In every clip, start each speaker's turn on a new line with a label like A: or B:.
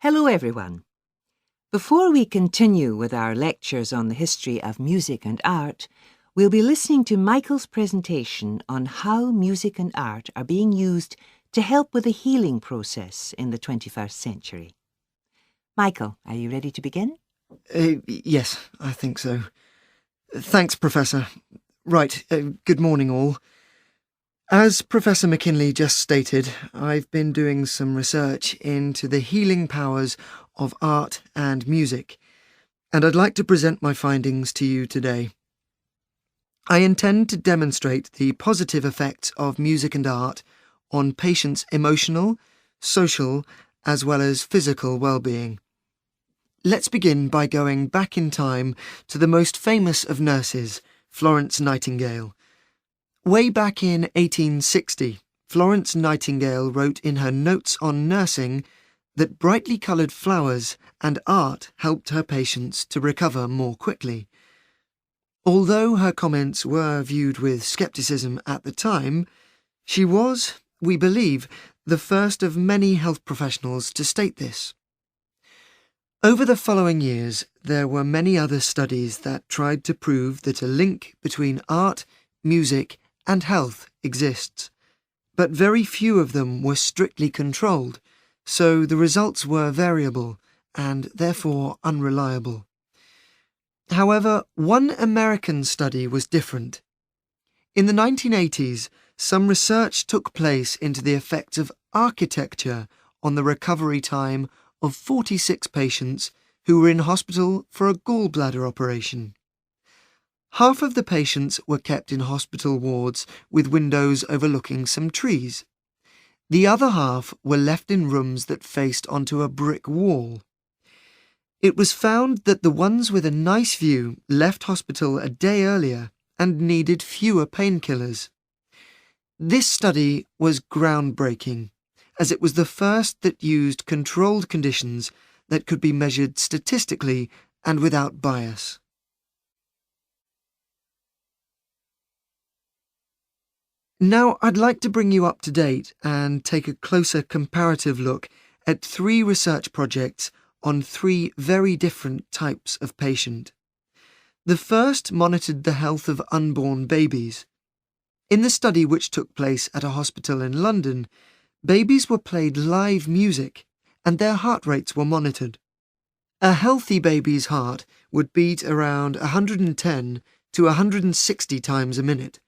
A: Hello everyone. Before we continue with our lectures on the history of music and art, we'll be listening to Michael's presentation on how music and art are being used to help with the healing process in the 21st century. Michael, are you ready to begin?
B: Yes, I think so. Thanks, Professor. Right, good morning all. As Professor McKinley just stated, I've been doing some research into the healing powers of art and music, and I'd like to present my findings to you today. I intend to demonstrate the positive effects of music and art on patients' emotional, social, as well as physical well-being. Let's begin by going back in time to the most famous of nurses, Florence Nightingale. Way back in 1860, Florence Nightingale wrote in her Notes on Nursing that brightly coloured flowers and art helped her patients to recover more quickly. Although her comments were viewed with scepticism at the time, she was, we believe, the first of many health professionals to state this. Over the following years, there were many other studies that tried to prove that a link between art, music, and health exists, but very few of them were strictly controlled, so the results were variable and therefore unreliable. However, one American study was different. In the 1980s, some research took place into the effects of architecture on the recovery time of 46 patients who were in hospital for a gallbladder operation. Half of the patients were kept in hospital wards with windows overlooking some trees. The other half were left in rooms that faced onto a brick wall. It was found that the ones with a nice view left hospital a day earlier and needed fewer painkillers. This study was groundbreaking, as it was the first that used controlled conditions that could be measured statistically and without bias. Now, I'd like to bring you up to date and take a closer comparative look at 3 research projects on 3 very different types of patient. The first monitored the health of unborn babies. In the study, which took place at a hospital in London, babies were played live music and their heart rates were monitored. A healthy baby's heart would beat around 110 to 160 times a minute.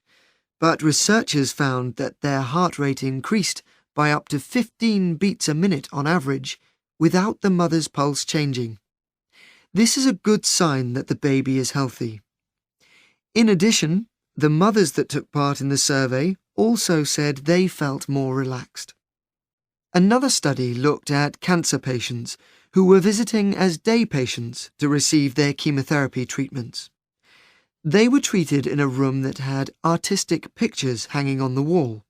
B: But researchers found that their heart rate increased by up to 15 beats a minute on average, without the mother's pulse changing. This is a good sign that the baby is healthy. In addition, the mothers that took part in the survey also said they felt more relaxed. Another study looked at cancer patients who were visiting as day patients to receive their chemotherapy treatments. They were treated in a room that had artistic pictures hanging on the wall.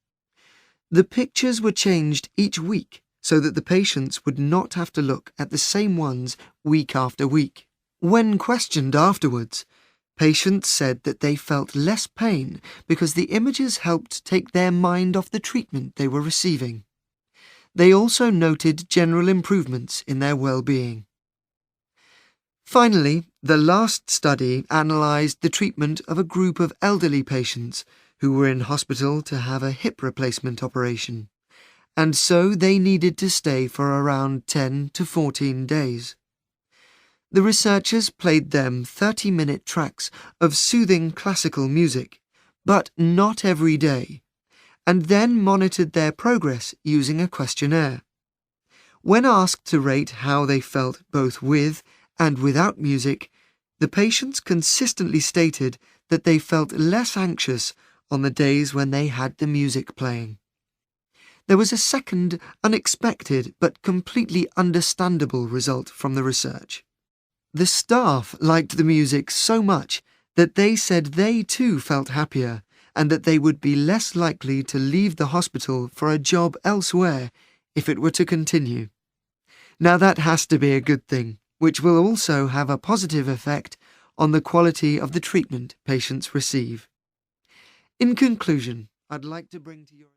B: The pictures were changed each week so that the patients would not have to look at the same ones week after week. When questioned afterwards, patients said that they felt less pain because the images helped take their mind off the treatment they were receiving. They also noted general improvements in their well-being. Finally, the last study analysed the treatment of a group of elderly patients who were in hospital to have a hip replacement operation, and so they needed to stay for around 10 to 14 days. The researchers played them 30-minute tracks of soothing classical music, but not every day, and then monitored their progress using a questionnaire. When asked to rate how they felt both with and without music, the patients consistently stated that they felt less anxious on the days when they had the music playing. There was a second, unexpected but completely understandable result from the research. The staff liked the music so much that they said they too felt happier and that they would be less likely to leave the hospital for a job elsewhere if it were to continue. Now that has to be a good thing, which will also have a positive effect on the quality of the treatment patients receive. In conclusion, I'd like to bring to your